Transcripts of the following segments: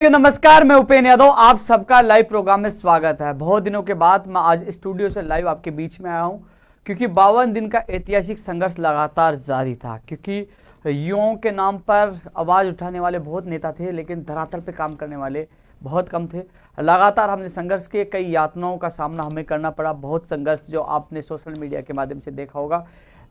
नमस्कार, मैं उपेंद्र यादव, आप सबका लाइव प्रोग्राम में स्वागत है। बहुत दिनों के बाद मैं आज स्टूडियो से लाइव आपके बीच में आया हूं, क्योंकि 52 दिन का ऐतिहासिक संघर्ष लगातार जारी था। क्योंकि युवाओं के नाम पर आवाज उठाने वाले बहुत नेता थे, लेकिन धरातल पे काम करने वाले बहुत कम थे। लगातार हमने संघर्ष किए, कई यातनाओं का सामना हमें करना पड़ा। बहुत संघर्ष जो आपने सोशल मीडिया के माध्यम से देखा होगा,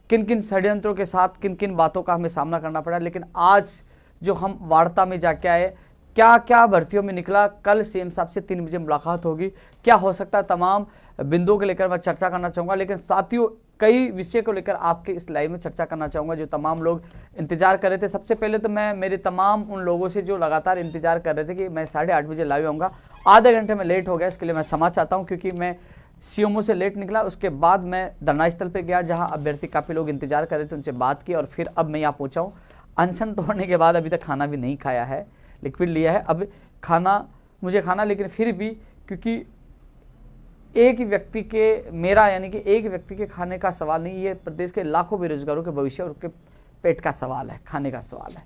किन किन षड्यंत्रों के साथ किन किन बातों का हमें सामना करना पड़ा। लेकिन आज जो हम वार्ता में जाके आए, क्या क्या भर्तियों में निकला, कल सीएम साहब से 3 बजे मुलाकात होगी, क्या हो सकता है, तमाम बिंदुओं को लेकर मैं चर्चा करना चाहूँगा। लेकिन साथियों, कई विषय को लेकर आपके इस लाइव में चर्चा करना चाहूँगा जो तमाम लोग इंतजार कर रहे थे। सबसे पहले तो मैं मेरे तमाम उन लोगों से जो लगातार इंतजार कर रहे थे कि मैं 8:30 बजे लाइव आऊँगा, आधे घंटे में लेट हो गया, इसके लिए मैं क्षमा चाहता हूँ। क्योंकि मैं सीएमओ से लेट निकला, उसके बाद मैं धरना स्थल पर गया जहाँ अभ्यर्थी काफ़ी लोग इंतजार कर रहे थे, उनसे बात की और फिर अब मैं यहाँ पहुँचा हूँ। अनशन तोड़ने के बाद अभी तक खाना भी नहीं खाया है, लिक्विड लिया है, अब मुझे खाना, लेकिन फिर भी क्योंकि एक व्यक्ति के, मेरा यानी कि एक व्यक्ति के खाने का सवाल नहीं, ये प्रदेश के लाखों बेरोजगारों के भविष्य और उनके पेट का सवाल है, खाने का सवाल है।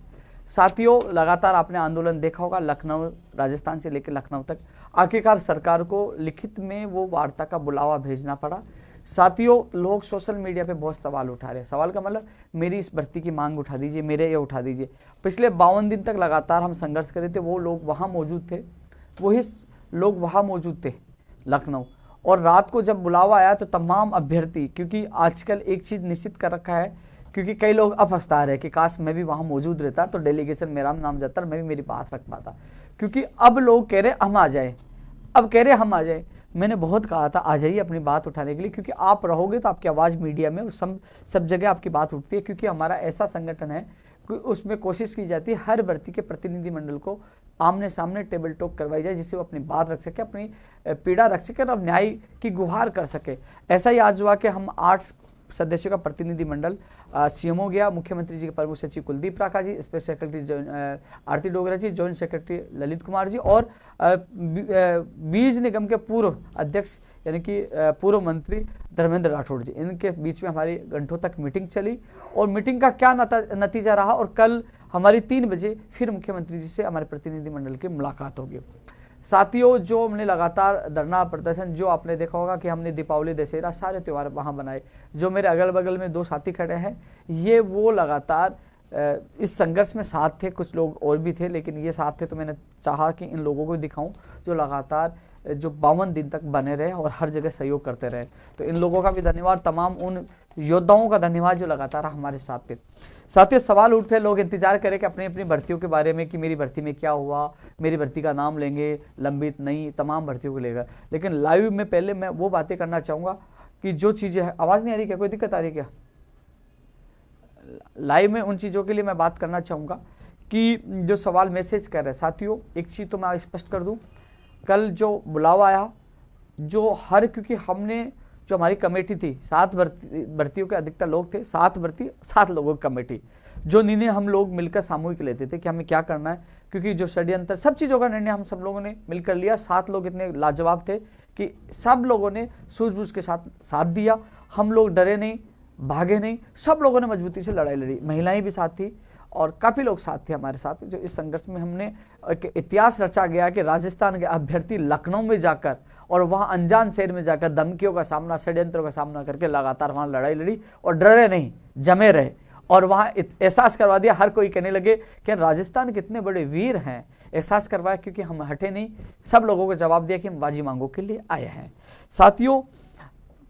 साथियों, लगातार आपने आंदोलन देखा होगा, लखनऊ, राजस्थान से लेकर लखनऊ तक। आखिरकार सरकार को लिखित में वो वार्ता का बुलावा भेजना पड़ा। साथियों, लोग सोशल मीडिया पे बहुत सवाल उठा रहे हैं। सवाल का मतलब, मेरी इस भर्ती की मांग उठा दीजिए, मेरे ये उठा दीजिए। पिछले 52 दिन तक लगातार हम संघर्ष कर रहे थे, वो लोग वहाँ मौजूद थे, वही लोग वहाँ मौजूद थे लखनऊ। और रात को जब बुलावा आया तो तमाम अभ्यर्थी, क्योंकि आजकल एक चीज़ निश्चित कर रखा है, क्योंकि कई लोग अब हंसता रहे कि काश मैं भी वहाँ मौजूद रहता तो डेलीगेशन मेरा नाम जाता और मैं भी मेरी बात रख पाता। क्योंकि अब लोग कह रहे हम आ जाए, अब कह रहे हम आ जाए। मैंने बहुत कहा था आ जाइए अपनी बात उठाने के लिए, क्योंकि आप रहोगे तो आपकी आवाज़ मीडिया में सब जगह आपकी बात उठती है। क्योंकि हमारा ऐसा संगठन है कि उसमें कोशिश की जाती है हर भर्ती के प्रतिनिधिमंडल को आमने सामने टेबल टॉक करवाई जाए, जिससे वो अपनी बात रख सके, अपनी पीड़ा रख सके और न्याय की गुहार कर सके। ऐसा ही आज हुआ कि हम 8 सदस्यों का प्रतिनिधिमंडल सीएमओ गया, मुख्यमंत्री जी के प्रमुख सचिव कुलदीप राका जी, स्पेशल सेक्रेटरी आरती डोगरा जी, जॉइंट सेक्रेटरी ललित कुमार जी और बीज निगम के पूर्व अध्यक्ष यानी कि पूर्व मंत्री धर्मेंद्र राठौड़ जी, इनके बीच में हमारी घंटों तक मीटिंग चली। और मीटिंग का क्या नतीजा रहा, और कल हमारी 3 बजे फिर मुख्यमंत्री जी से हमारे प्रतिनिधिमंडल की मुलाकात होगी। साथियों, जो हमने लगातार धरना प्रदर्शन, जो आपने देखा होगा कि हमने दीपावली, दशहरा, सारे त्यौहार वहाँ बनाए। जो मेरे अगल बगल में 2 साथी खड़े हैं, ये वो लगातार इस संघर्ष में साथ थे, कुछ लोग और भी थे, लेकिन ये साथ थे तो मैंने चाहा कि इन लोगों को दिखाऊं जो लगातार जो 52 दिन तक बने रहे और हर जगह सहयोग करते रहे। तो इन लोगों का भी धन्यवाद, तमाम उन योद्धाओं का धन्यवाद जो लगातार हमारे साथ थे। साथियों, सवाल उठे, लोग इंतजार करें कि अपनी अपनी भर्तियों के बारे में, कि मेरी भर्ती में क्या हुआ, मेरी भर्ती का नाम लेंगे, लंबित नहीं, तमाम भर्तियों को लेकर। लेकिन लाइव में पहले मैं वो बातें करना चाहूँगा कि जो चीज़ें हैं, आवाज़ नहीं आ रही क्या, कोई दिक्कत आ रही है क्या? लाइव में उन चीज़ों के लिए मैं बात करना चाहूँगा कि जो सवाल मैसेज कर रहे हैं। साथियों, एक चीज़ तो मैं स्पष्ट कर दूँ, कल जो बुलावा आया, जो क्योंकि हमने जो हमारी कमेटी थी, 7 भर्तियों के अधिकतर लोग थे, 7 भर्ती 7 लोगों की कमेटी, जो निर्णय हम लोग मिलकर सामूहिक लेते थे कि हमें क्या करना है। क्योंकि जो षड्यंत्र, सब चीज़ों का निर्णय हम सब लोगों ने मिलकर लिया। 7 लोग इतने लाजवाब थे कि सब लोगों ने सूझबूझ के साथ दिया। हम लोग डरे नहीं, भागे नहीं, सब लोगों ने मजबूती से लड़ाई लड़ी। महिलाएं भी साथ थी और काफ़ी लोग साथ थे हमारे साथ। जो इस संघर्ष में हमने एक इतिहास रचा गया कि राजस्थान के अभ्यर्थी लखनऊ में जाकर और वहाँ अनजान शहर में जाकर धमकियों का सामना, षड्यंत्रों का सामना करके लगातार वहाँ लड़ाई लड़ी और डरे नहीं, जमे रहे। और वहाँ एहसास करवा दिया, हर कोई कहने लगे कि राजस्थान कितने बड़े वीर हैं, एहसास करवाया। क्योंकि हम हटे नहीं, सब लोगों को जवाब दिया कि हम बाजी मांगों के लिए आए हैं। साथियों,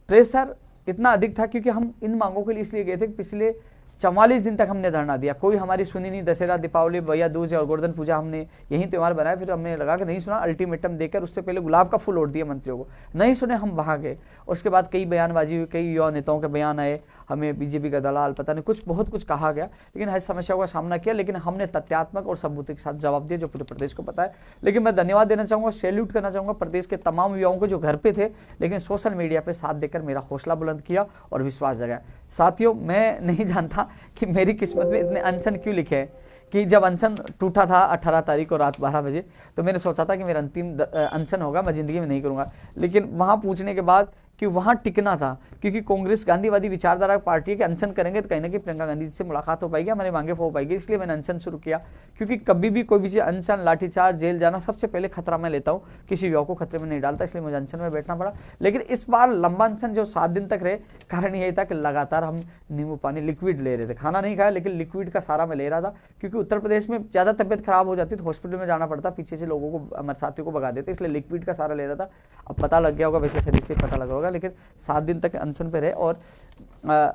प्रेशर इतना अधिक था क्योंकि हम इन मांगों के लिए इसलिए गए थे कि पिछले 44 दिन तक हमने धरना दिया, कोई हमारी सुनी नहीं। दशहरा, दीपावली, भैया दूज और गोवर्धन पूजा हमने यही त्यौहार बनाया। फिर हमने लगा कि नहीं सुना, अल्टीमेटम देकर उससे पहले गुलाब का फूल ओढ़ दिया मंत्रियों को, नहीं सुने, हम वहाँ गए। उसके बाद कई बयानबाजी हुई, कई युवा नेताओं के बयान आए, हमें बीजेपी का दलाल, पता नहीं कुछ बहुत कुछ कहा गया, लेकिन हर समस्याओं का सामना किया। लेकिन हमने तथ्यात्मक और सबूत के साथ जवाब दिया, जो पूरे प्रदेश को पता है। लेकिन मैं धन्यवाद देना चाहूँगा, सैल्यूट करना चाहूँगा प्रदेश के तमाम युवाओं को जो घर पे थे, लेकिन सोशल मीडिया पे साथ देकर मेरा हौसला बुलंद किया और विश्वास जगाया। साथियों, मैं नहीं जानता कि मेरी किस्मत में इतने अनशन क्यों लिखे हैं। कि जब अनशन टूटा था 18 तारीख को रात 12 बजे, तो मैंने सोचा था कि मेरा अंतिम अनशन होगा, मैं ज़िंदगी में नहीं करूँगा। लेकिन वहाँ पूछने के बाद कि वहां टिकना था, क्योंकि कांग्रेस गांधीवादी विचारधारा पार्टी है कि अनशन करेंगे तो कहीं ना कहीं प्रियंका गांधी जी से मुलाकात हो पाएगी, हमारी मांगे हो पाएगी। इसलिए मैंने अनशन शुरू किया, क्योंकि कभी भी कोई भी चीज अनशन, लाठीचार्ज, जेल जाना, सबसे पहले खतरा मैं लेता हूँ, किसी युवा को खतरे में नहीं डालता, इसलिए मुझे अनशन में बैठना पड़ा। लेकिन इस बार लंबा अनशन जो 7 दिन तक रहे, कारण यही था कि लगातार हम नींबू पानी, लिक्विड ले रहे थे, खाना नहीं खाया लेकिन लिक्विड का सारा मैं ले रहा था, क्योंकि उत्तर प्रदेश में ज्यादा तबियत खराब हो जाती तो हॉस्पिटल में जाना पड़ता, पीछे से लोगों को, हमारे साथियों को भगा देते, इसलिए लिक्विड का सारा ले रहा था। अब पता लग गया होगा, वैसे शरीर से पता लग रहा होगा, लेकिन 7 दिन तक अनशन पे रहे। और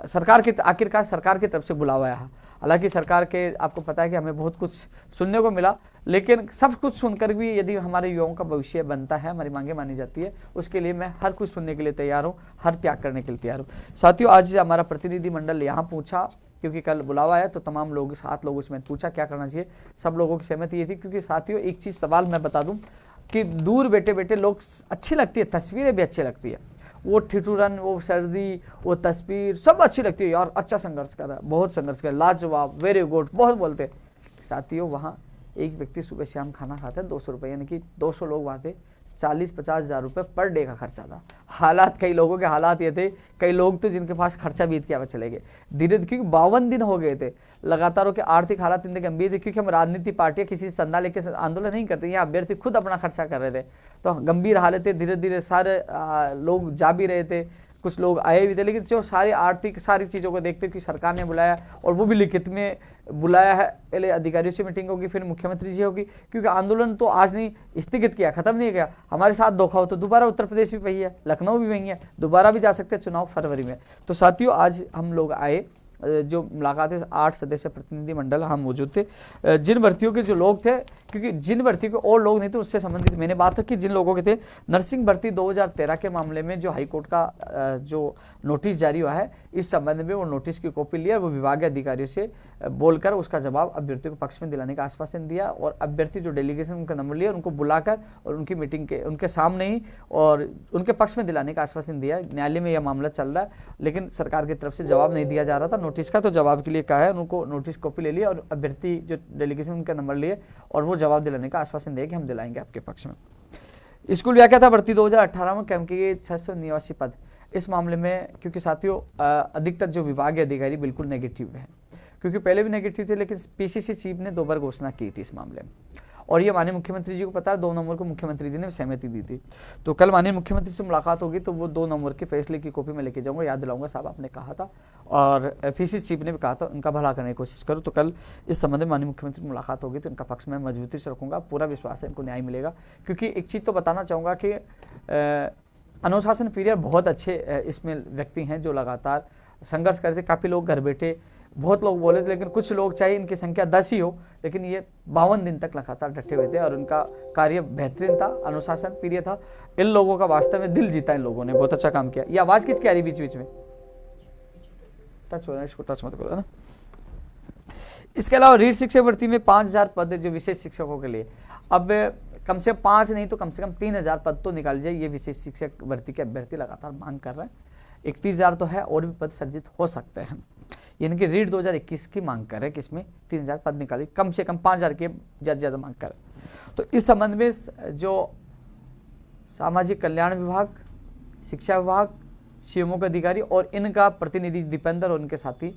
सरकार की, आखिरकार सरकार की तरफ से बुलावा आया। हालांकि सरकार के, आपको पता है कि हमें बहुत कुछ सुनने को मिला, लेकिन सब कुछ सुनकर भी यदि हमारे युवाओं का भविष्य बनता है, हमारी मांगे मानी जाती है, उसके लिए मैं हर कुछ सुनने के लिए तैयार हूँ, हर त्याग करने के लिए तैयार हूँ। साथियों, आज हमारा प्रतिनिधिमंडल यहाँ पहुंचा क्योंकि कल बुलावा आया, तो तमाम लोग, 7 लोगों से मैंने पूछा क्या करना चाहिए, सब लोगों की सहमति ये थी। क्योंकि साथियों, एक चीज सवाल मैं बता दूं कि दूर बैठे बैठे लोग, अच्छी लगती है, तस्वीरें भी अच्छी लगती है, वो ठिठुरन, वो सर्दी, वो तस्वीर सब अच्छी लगती है, यार अच्छा संघर्ष कर रहा है, बहुत संघर्ष कर, लाजवाब, वेरी गुड, बहुत बोलते हैं। साथियों, वहाँ एक व्यक्ति सुबह शाम खाना खाता है 200 रुपये, यानी कि 200 लोग वहाँ थे, 40-50 हज़ार रुपये पर डे का खर्चा था। हालात, कई लोगों के हालात ये थे, कई लोग तो जिनके पास खर्चा बीत के चले गए धीरे धीरे, क्योंकि 52 दिन हो गए थे लगातार के आर्थिक हालात इतने गंभीर थे, क्योंकि हम राजनीति पार्टियां किसी चंदा लेके आंदोलन नहीं करते, यहाँ अभ्यर्थी खुद अपना खर्चा कर रहे थे, तो गंभीर हालतें, धीरे धीरे सारे लोग जा भी रहे थे, कुछ लोग आए भी थे, लेकिन जो सारी आर्थिक सारी चीज़ों को देखते कि सरकार ने बुलाया, और वो भी लिखित में बुलाया है, पहले अधिकारियों से मीटिंग होगी, फिर मुख्यमंत्री जी होगी, क्योंकि आंदोलन तो आज नहीं स्थगित किया, खत्म नहीं किया, हमारे साथ धोखा हो तो दोबारा उत्तर प्रदेश भी वही है, लखनऊ भी वही है, दोबारा भी जा सकते हैं, चुनाव फरवरी में। तो साथियों, आज हम लोग आए, जो मुलाकात है, 8 सदस्य प्रतिनिधिमंडल हम मौजूद थे। जिन भर्तियों के जो लोग थे, क्योंकि जिन भर्ती के और लोग नहीं थे उससे संबंधित मैंने बात की, जिन लोगों के थे, नर्सिंग भर्ती 2013 के मामले में जो हाईकोर्ट का जो नोटिस जारी हुआ है, इस संबंध में वो नोटिस की कॉपी लिया, वो विभागीय अधिकारियों से बोलकर उसका जवाब अभ्यर्थियों को पक्ष में दिलाने का आश्वासन दिया, और अभ्यर्थी जो डेलीगेशन उनका नंबर लिया, उनको बुलाकर और उनकी मीटिंग के उनके सामने ही और उनके पक्ष में दिलाने का आश्वासन दिया। न्यायालय में यह मामला चल रहा है, लेकिन सरकार की तरफ से जवाब नहीं दिया जा रहा था नोटिस का, तो जवाब के लिए कहा है, उनको नोटिस कॉपी ले लिया और अभ्यर्थी जो डेलीगेशन उनका नंबर लिए और वो जवाब दिलाने का आश्वासन दिया कि हम दिलाएंगे आपके पक्ष में। स्कूल व्याख्या था भर्ती 2018 में कैंप के 689 पद। इस मामले में क्योंकि साथियों अधिकतर जो विभागीय अधिकारी बिल्कुल नेगेटिव है, क्योंकि पहले भी नेगेटिव थे, लेकिन पीसीसी चीफ ने 2 बार घोषणा की थी इस मामले में, और ये माननीय मुख्यमंत्री जी को पता है, 2 नवंबर को मुख्यमंत्री जी ने सहमति दी थी। तो कल माननीय मुख्यमंत्री से मुलाकात होगी, तो वो 2 नवंबर के फैसले की कॉपी में लेके जाऊंगा, याद दिलाऊंगा साहब आपने कहा था, और पीसीसी चीफ ने भी कहा था उनका भला करने की कोशिश करूँ। तो कल इस संबंध में माननीय मुख्यमंत्री से मुलाकात होगी, तो इनका पक्ष में मजबूती से रखूंगा, पूरा विश्वास है इनको न्याय मिलेगा। क्योंकि एक चीज़ तो बताना चाहूँगा कि अनुशासन पीरियड बहुत अच्छे इसमें व्यक्ति हैं जो लगातार संघर्ष करते, काफ़ी लोग घर बैठे, बहुत लोग बोले थे, लेकिन कुछ लोग, चाहे इनकी संख्या 10 ही हो, लेकिन ये 52 दिन तक लगातार डटे हुए थे और उनका कार्य बेहतरीन था, अनुशासन प्रिय था। इन लोगों का वास्तव में दिल जीता, इन लोगों ने बहुत अच्छा काम किया। ये आवाज़ किसकी आ रही बीच बीच में? टच हो रहा है, इसको टच मत करो ना। इसके अलावा रीट शिक्षक भर्ती में 5000 पद जो विशेष शिक्षकों के लिए, अब कम से कम 5 नहीं तो कम से कम 3000 पद तो निकाल जाए, ये विशेष शिक्षक भर्ती के अभ्यर्थी लगातार मांग कर रहे हैं। 31,000 तो है, और भी पद सर्जित हो सकते हैं, यानी कि रीट 2021 की मांग कर रहे हैं कि इसमें 3000 पद निकाले, कम से कम 5000 के ज़्यादा से ज़्यादा मांग कर। तो इस संबंध में जो सामाजिक कल्याण विभाग, शिक्षा विभाग, सीएमओ के अधिकारी और इनका प्रतिनिधि दीपेंद्र और उनके साथी,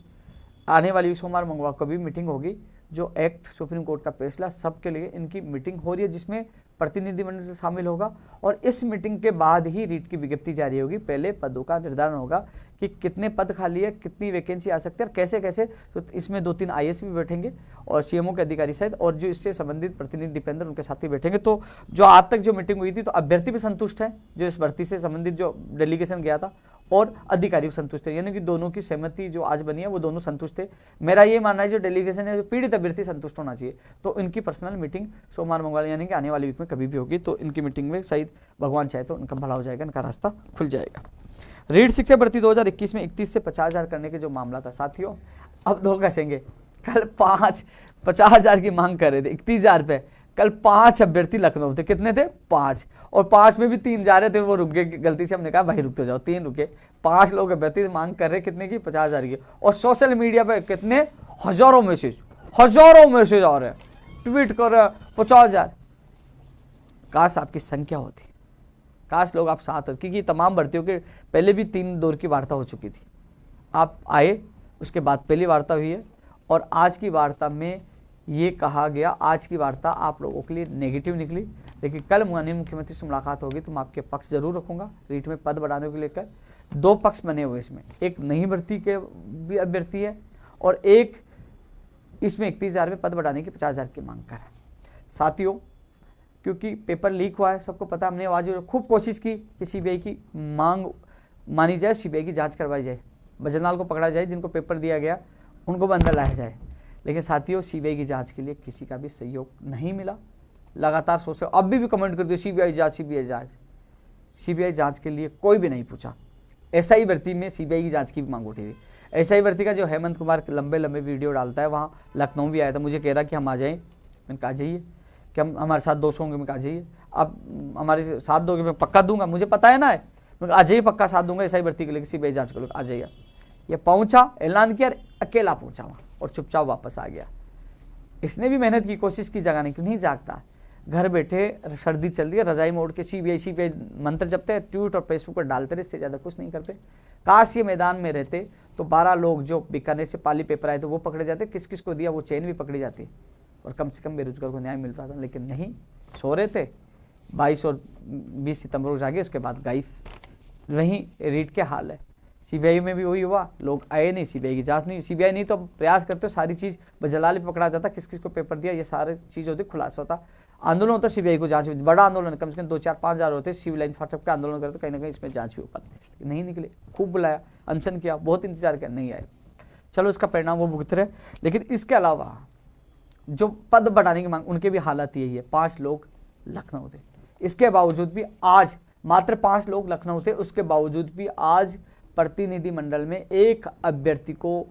आने वाली सोमवार मंगलवार को भी मीटिंग होगी, जो एक्ट सुप्रीम कोर्ट का फैसला सबके लिए इनकी मीटिंग हो रही है, जिसमें प्रतिनिधिमंडल शामिल होगा, और इस मीटिंग के बाद ही रीट की विज्ञप्ति जारी होगी। पहले पदों का निर्धारण होगा कि कितने पद खाली है, कितनी वैकेंसी आ सकती है और कैसे कैसे। तो इसमें 2-3 आईएएस भी बैठेंगे और सीएमओ के अधिकारी सहित, और जो इससे संबंधित प्रतिनिधि दीपेंद्र उनके साथ ही बैठेंगे। तो जो आज तक जो मीटिंग हुई थी, तो अभ्यर्थी भी संतुष्ट है जो इस भर्ती से संबंधित जो डेलीगेशन गया था, और अधिकारी भी संतुष्ट है, यानी कि दोनों की सहमति जो आज बनी है वो दोनों संतुष्ट है। मेरा ये मानना है जो डेलीगेशन है, जो पीड़ित अभ्यर्थी संतुष्ट होना चाहिए। तो इनकी पर्सनल मीटिंग सोमवार मंगलवार यानी कि आने वाली वीक में कभी भी होगी, तो इनकी मीटिंग में शायद भगवान चाहे तो उनका भला हो जाएगा, इनका रास्ता खुल जाएगा। रीट शिक्षक भर्ती 2021 में 31 से 50,000 करने के जो मामला था साथियों, अब 2 घसेंगे। कल 50,000 की मांग कर रहे थे, 31,000 पे। कल 5 अभ्यर्थी लखनऊ थे, कितने थे? 5, और 5 में भी 3 जा रहे थे, वो रुक गए गलती से, हमने कहा भाई रुक तो जाओ, 3 रुके। 5 लोग अभ्यर्थी मांग कर रहे कितने की? 50,000 की। और सोशल मीडिया पे कितने हजारों मैसेज आ रहे हैं, ट्वीट कर रहे हैं 50,000। काश आपकी संख्या होती, काश लोग आप साथ हो, क्योंकि तमाम भर्तियों के पहले भी 3 दौर की वार्ता हो चुकी थी। आप आए, उसके बाद पहली वार्ता हुई है, और आज की वार्ता में ये कहा गया, आज की वार्ता आप लोगों के लिए नेगेटिव निकली, लेकिन कल माननीय मुख्यमंत्री से मुलाकात होगी तो मैं आपके पक्ष जरूर रखूंगा। रीट में पद बढ़ाने को लेकर 2 पक्ष बने हुए इसमें, एक नई भर्ती के भी अभ्यर्थी है और एक इसमें 31,000 में पद बढ़ाने की 50,000 की मांग कर है। साथियों, क्योंकि पेपर लीक हुआ है, सबको पता, हमने आवाज खूब कोशिश की कि सीबीआई की मांग मानी जाए, सीबीआई की जांच करवाई जाए, बजरलाल को पकड़ा जाए, जिनको पेपर दिया गया उनको भी अंदर लाया जाए। लेकिन साथियों, सीबीआई की जांच के लिए किसी का भी सहयोग नहीं मिला। लगातार सोच रहे, अब भी कमेंट कर दिए सीबीआई जांच, सीबीआई जांच। सीबीआई जांच के लिए कोई भी नहीं पूछा। एसआई भर्ती में सीबीआई की जांच की भी मांग उठी थी। एसआई भर्ती का जो हेमंत कुमार लंबे लंबे वीडियो डालता है, वहाँ लखनऊ भी आया था, मुझे कह रहा कि हम आ जाएं। मैंने कहा जाइए, कि हम हमारे साथ 200 होंगे। मैं कहा जाइए, अब हमारे साथ दोगे, मैं पक्का दूंगा, मुझे पता है ना, मैं आ जाइए, पक्का साथ दूंगा एसआई भर्ती के लिए, सीबीआई जांच करो, आ जाइए। ये पहुंचा, ऐलान किया, अकेला पहुंचा वहाँ और चुपचाप वापस आ गया। इसने भी मेहनत की, कोशिश की, जगाने की, नहीं जागता। घर बैठे सर्दी चल रही है, रजाई में उड़ के सीबीआई मंत्र जपते, ट्वीट और फेसबुक पर डालते रहे, इससे ज़्यादा कुछ नहीं करते। काश ये मैदान में रहते तो 12 लोग जो बीकानेर से पाली पेपर आए थे वो पकड़े जाते, किस किस को दिया वो चेन भी पकड़ी जाती और कम से कम बेरोजगार को न्याय मिल पाता। लेकिन नहीं, सो रहे थे। 22 और 20 सितंबर को जागे, उसके बाद गायब। वहीं रीट के हाल है, सीबीआई में भी वही हुआ, लोग आए नहीं, सीबीआई की जांच नहीं। सीबीआई नहीं तो प्रयास करते सारी चीज़, बजरलाल भी पकड़ा जाता, किस किस को पेपर दिया, ये सारी चीज़ होती, खुलासा होता, आंदोलन होता, सीबीआई को जांच, बड़ा आंदोलन, कम से कम 2-4-5 हज़ार होते, सिविल लाइन फाटक पे आंदोलन करते, कहीं ना कहीं इसमें जांच भी हो पाती। नहीं निकले, खूब बुलाया, अनशन किया, बहुत इंतजार किया, नहीं आए। चलो, इसका परिणाम वो भुगत रहे। लेकिन इसके अलावा जो पद बढ़ाने की मांग, उनके भी हालात यही है। 5 लोग लखनऊ थे, इसके बावजूद भी आज मात्र 5 लोग लखनऊ थे, उसके बावजूद भी आज प्रतिनिधिमंडल में एक अभ्यर्थी को,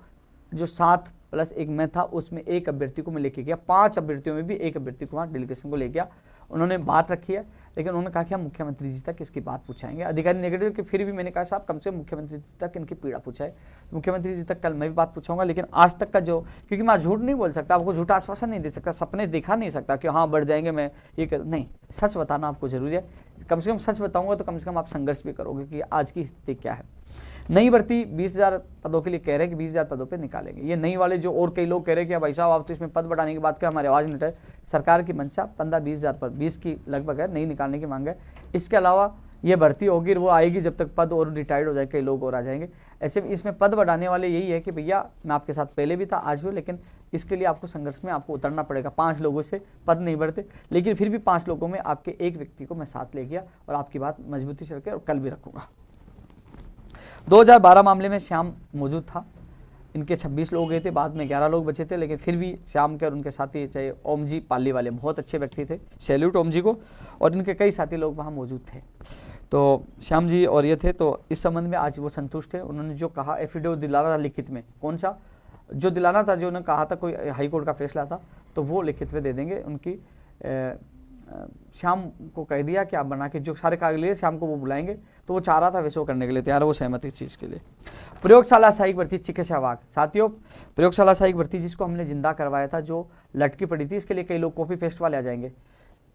जो 7+1 में था, उसमें एक अभ्यर्थी को मैं लेके गया। 5 अभ्यर्थियों में भी एक अभ्यर्थी को वहाँ डेलीगेशन को ले गया। उन्होंने बात रखी है, लेकिन उन्होंने कहा कि हम मुख्यमंत्री जी तक इसकी बात पूछाएंगे। अधिकारी नेगेटिव कि फिर भी मैंने कहा साहब, कम से कम मुख्यमंत्री जी तक इनकी पीड़ा पूछाए। मुख्यमंत्री जी तक कल मैं भी बात पूछूंगा, लेकिन आज तक का जो, क्योंकि मैं झूठ नहीं बोल सकता, आपको झूठा आश्वासन नहीं दे सकता, सपने दिखा नहीं सकता कि हाँ बढ़ जाएंगे, मैं ये कर, नहीं, सच बताना आपको जरूरी है। कम से कम सच बताऊंगा तो कम से कम आप संघर्ष भी करोगे कि आज की स्थिति क्या है। नई भर्ती 20,000 पदों के लिए कह रहे हैं कि 20,000 पदों पे निकालेंगे। ये नई वाले जो और कई लोग कह रहे हैं कि भाई साहब आप तो इसमें पद बढ़ाने की बात करें, हमारी आवाज़ नहीं उठाए। सरकार की मंशा 15-20,000 पर 20 की लगभग है, नहीं निकालने की मांग है। इसके अलावा ये भर्ती होगी, वो आएगी जब तक पद और रिटायर्ड हो जाए, कई लोग और आ जाएंगे। ऐसे में इसमें पद बढ़ाने वाले यही है कि भैया मैं आपके साथ पहले भी था, आज भी, लेकिन इसके लिए आपको संघर्ष में आपको उतरना पड़ेगा। 5 लोगों से पद नहीं बढ़ते, लेकिन फिर भी 5 लोगों में आपके एक व्यक्ति को मैं साथ ले गया और आपकी बात मजबूती से रखे और कल भी रखूंगा। 2012 मामले में श्याम मौजूद था, इनके 26 लोग गए थे, बाद में 11 लोग बचे थे, लेकिन फिर भी श्याम के और उनके साथी, चाहे ओम जी पाली वाले, बहुत अच्छे व्यक्ति थे, सैल्यूट ओम जी को, और इनके कई साथी लोग वहाँ मौजूद थे। तो श्याम जी और ये थे, तो इस संबंध में आज वो संतुष्ट थे। उन्होंने जो कहा, एफिडेविट दिलाना था लिखित में, कौन सा जो दिलाना था, जो उन्होंने कहा था कोई हाईकोर्ट का फैसला था, तो वो लिखित में दे देंगे। उनकी श्याम को कह दिया कि आप बना के जो सारे कागज लिए, श्याम को वो बुलाएंगे, तो वो चाह रहा था वैसे वो करने के लिए तैयार है, वो सहमत इस चीज़ के लिए। प्रयोगशाला सहायक भर्ती चिकित्सा विभाग, साथियों प्रयोगशाला सहायक भर्ती जिसको हमने जिंदा करवाया था, जो लटकी पड़ी थी, इसके लिए कई लोग कॉपी पेस्ट वाले आ जाएंगे।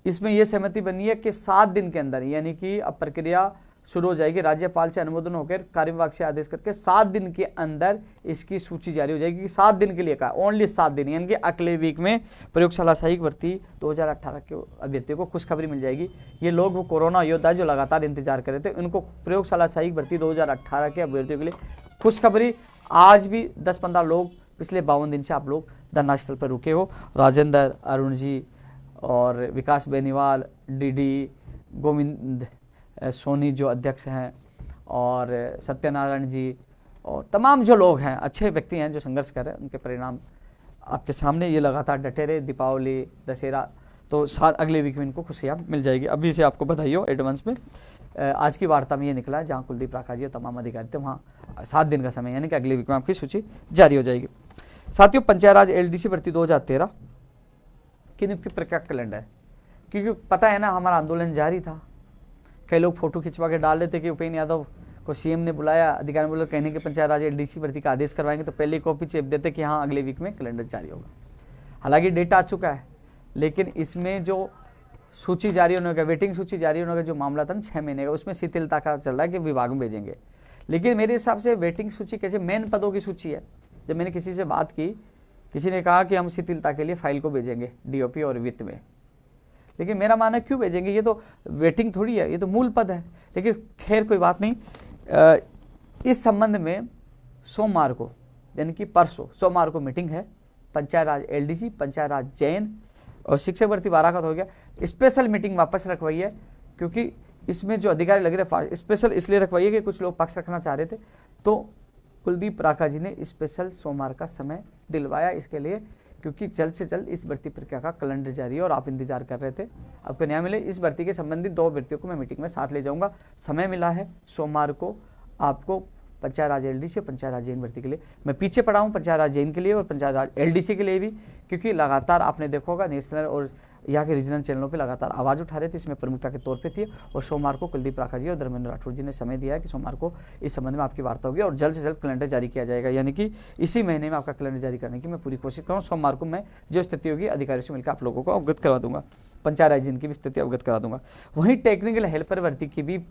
इसमें यह सहमति बनी है कि 7 दिन के अंदर, यानी कि अब प्रक्रिया शुरू हो जाएगी, राज्यपाल से अनुमोदन होकर कार्य विभाग से आदेश करके 7 दिन के अंदर इसकी सूची जारी हो जाएगी। 7 दिन के लिए कहा, ओनली 7 दिन, यानी कि अगले वीक में प्रयोगशाला सहायक भर्ती 2018 के अभ्यर्थियों को खुशखबरी मिल जाएगी। ये लोग वो कोरोना योद्धा जो लगातार इंतजार कर रहे थे, उनको प्रयोगशाला सहायक भर्ती 2018 के अभ्यर्थियों के लिए खुशखबरी। आज भी 10-15 लोग पिछले 52 दिन से आप लोग धरना स्थल पर रुके हो, राजेंद्र, अरुण जी और विकास बेनीवाल, डीडी गोविंद सोनी जो अध्यक्ष हैं, और सत्यनारायण जी, और तमाम जो लोग हैं, अच्छे व्यक्ति हैं जो संघर्ष कर रहे हैं, उनके परिणाम आपके सामने। ये लगातार डटे रहे, दीपावली, दशहरा, तो अगले वीक में इनको खुशियाँ मिल जाएगी। अभी से आपको बधाई हो एडवांस में। आज की वार्ता में ये निकला है, जहाँ कुलदीप राठा जी और तमाम अधिकारी थे, वहाँ 7 दिन का समय, यानी कि अगले वीक में आपकी सूची जारी हो जाएगी। साथियों, पंचायत राज LDC भर्ती 2013 की नियुक्ति प्रक्रिया कैलेंडर, क्योंकि पता है ना हमारा आंदोलन जारी था। कई लोग फोटो खिंचवा के डाल रहे थे कि उपेंद्र यादव को सीएम ने बुलाया, अधिकारी बोले कहने के पंचायत राज LDC भर्ती का आदेश करवाएंगे, तो पहले कॉपी चेप देते कि हाँ अगले वीक में कैलेंडर जारी होगा। हालांकि डेट आ चुका है, लेकिन इसमें जो सूची जारी होने का, वेटिंग सूची जारी होने का जो मामला था ना 6 महीने का, उसमें शिथिलता का चल रहा है कि विभाग में भेजेंगे। लेकिन मेरे हिसाब से वेटिंग सूची कैसे, मेन पदों की सूची है। जब मैंने किसी से बात की, किसी ने कहा कि हम शिथिलता के लिए फाइल को भेजेंगे डीओपी और वित्त में, लेकिन मेरा मानना क्यों भेजेंगे, ये तो वेटिंग थोड़ी है, ये तो मूल पद है। लेकिन खैर कोई बात नहीं। इस संबंध में सोमवार को यानी कि परसों सोमवार को मीटिंग है, पंचायत राज एलडीसी, पंचायत राज जैन और शिक्षक भर्ती 12 का तो हो गया। स्पेशल मीटिंग वापस रखवाई है, क्योंकि इसमें जो अधिकारी लग रहे, स्पेशल इसलिए रखवाई है कि कुछ लोग पक्ष रखना चाह रहे थे, तो कुलदीप राका जी ने स्पेशल सोमवार का समय दिलवाया इसके लिए, क्योंकि जल्द से जल्द इस भर्ती प्रक्रिया का कैलेंडर जारी है और आप इंतजार कर रहे थे आपको न्याय मिले। इस भर्ती के संबंधित 2 भर्तियों को मैं मीटिंग में साथ ले जाऊंगा। समय मिला है सोमवार को आपको पंचायत राज एलडीसी और पंचायत राज जैन भर्ती के लिए। मैं पीछे पड़ा हूँ पंचायत राज जैन के लिए और पंचायत राज एलडीसी के लिए भी, क्योंकि लगातार आपने देखा होगा नेशनल और यहाँ के रीजनल चैनलों पे लगातार आवाज़ उठा रहे थे, इसमें प्रमुखता के तौर पे थी। और सोमवार को कुलदीप राका जी और धर्मेंद्र राठौर जी ने समय दिया है कि सोमवार को इस संबंध में आपकी वार्ता होगी और जल्द से जल्द कैलेंडर जारी किया जाएगा, यानी कि इसी महीने में आपका कैलेंडर जारी करने की मैं पूरी कोशिश करूँ। सोमवार को मैं जो स्थिति होगी अधिकारियों से मिलकर आप लोगों को अवगत करवा दूंगा, पंचायत राज जिनकी भी स्थिति अवगत करा दूंगा। वहीं टेक्निकल हेल्पर भर्ती की भी